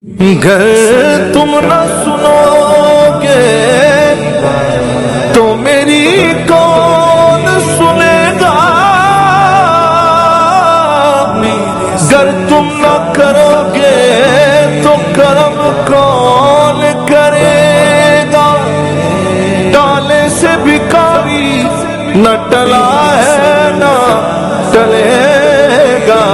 گر تم نہ سنوگے تو میری کون سنے گا، گر تم نہ کرو گے تو کرم کون کرے گا، ڈالے سے بھکاری نہ ٹلا ہے نہ ٹلے گا،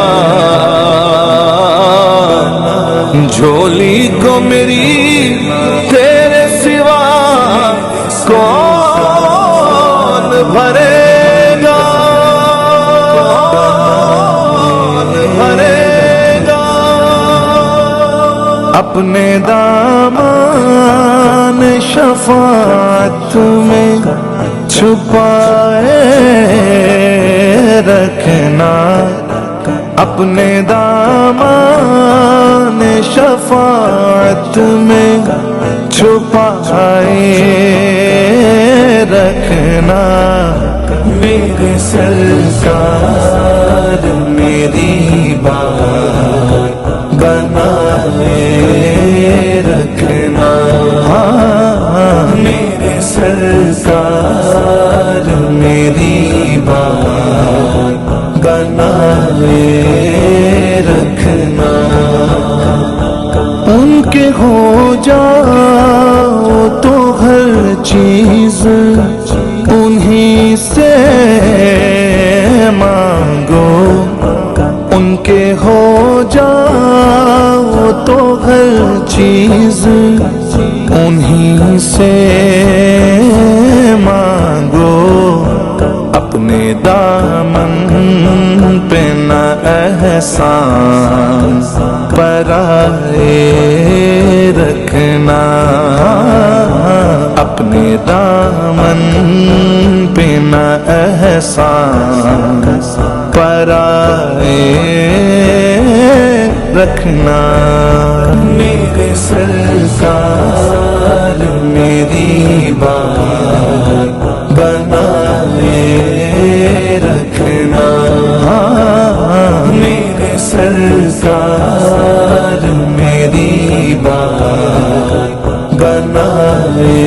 جھولی کو میری تیرے سوا کون بھرے گا، کون بھرے گا، اپنے دامان شفاعت میں چھپائے رکھنا، اپنے دامان شفاعت میں چھپائے رکھنا، میرے سرکار میری بات بنائے رکھنا، میرے سرکار میری بات بنائے رکھنا، ان کے ہو جاؤ تو ہر چیز انہی سے مانگو، ان کے ہو جاؤ تو ہر چیز انہی سے مانگو، اپنے دامن پہ نہ احسان پرائے رکھنا، اپنے دامن پہ نہ احسان پرائے رکھنا، میرے سرکار میری بات بنائے رکھنا، میرے سرکار میری بات بنائے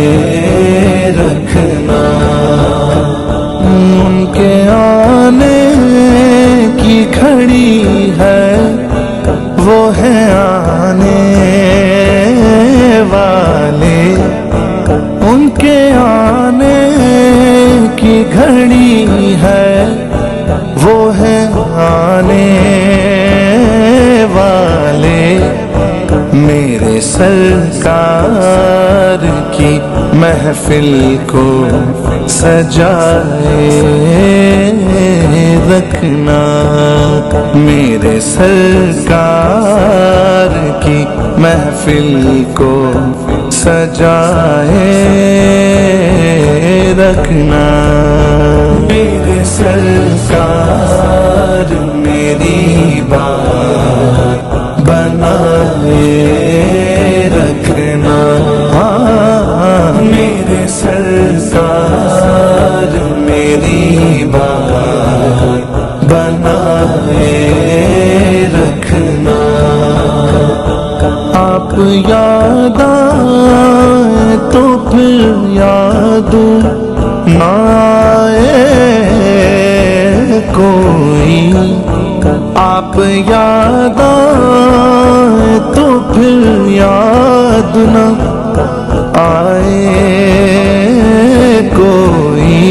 رکھنا، ان کے آنے کی گھڑی ہے وہ ہے آنے والے، ان کے آنے کی گھڑی ہے وہ ہے آنے والے، میرے سرکار کی محفل کو سجائے رکھنا، میرے سرکار کی محفل کو سجائے رکھنا، میرے سرکار میری بات بنائے رکھنا، میرے سرکار میری بات بنائے رکھنا، آپ یاد آئے تو پھر یاد نہ آئے کوئی، آپ یاد آئے تو پھر یاد نہ آئے کوئی،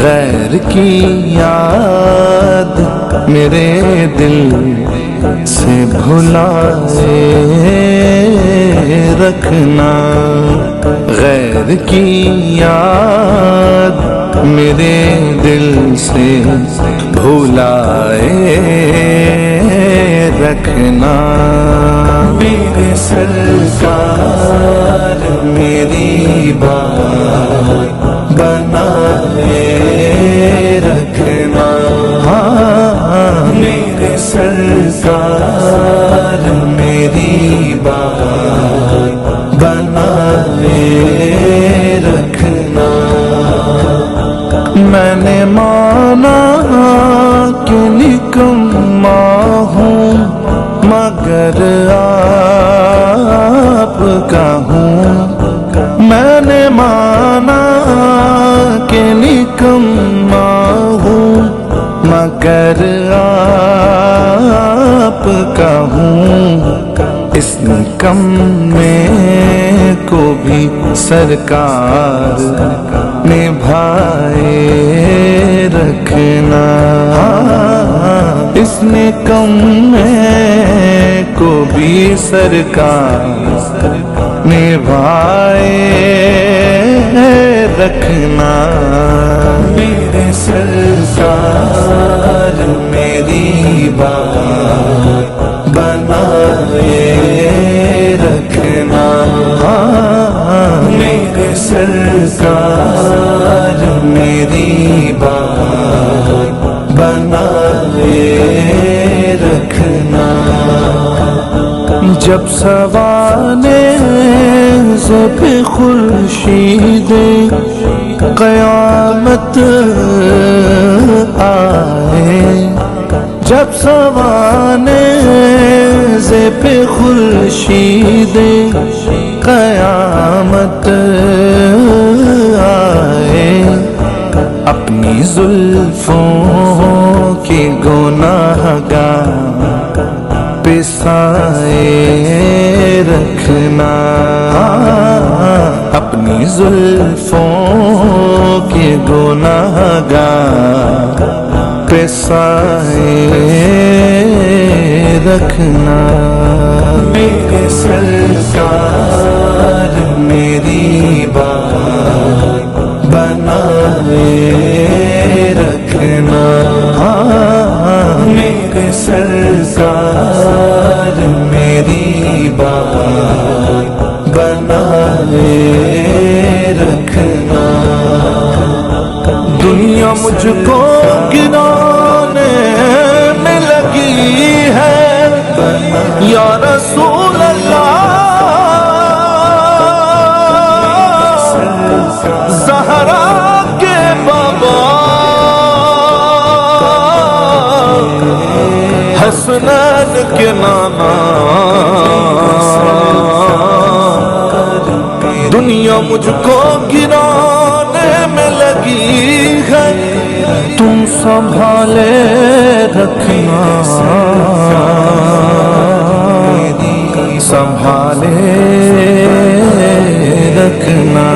غیر کی یاد میرے دل سے بھلائے رکھنا، غیر کی یاد میرے دل سے بھلائے رکھنا، میرے سرکار میری بات بنائے رکھنا، میرے سرکار میری بات بنائے رکھنا، میں نے مانا کہ نکما ہوں مگر کا ہوں، میں نے مانا کہ نکما ہوں، مگر آپ کا ہوں، اس نکمے کو بھی سرکار نبھائے رکھنا، اس نکمے کو بھی سرکار نبھائے رکھنا، میرے سرکار میری بات بنائے رکھنا، میرے سرکار میری بات بنائے رکھنا، جب سوانے زب خورشید قیامت آئے، جب سوانے زب خورشید قیامت آئے، اپنی زلفوں کی گناہگار پہ سائے رکھنا، اپنی زلفوں کے گناہگار پہ سائے رکھنا، میرے سرکار میری بات بنائے رکھنا، میرے سرکار میری بات بنائے رکھنا، دنیا مجھ کو گرانے میں لگی ہے یا رسول اللہ، زہرا کے بابا حسنین کے نانا، دنیا مجھ کو گرانے میں لگی ہے، تم سنبھالے رکھنا، سنبھالے رکھنا،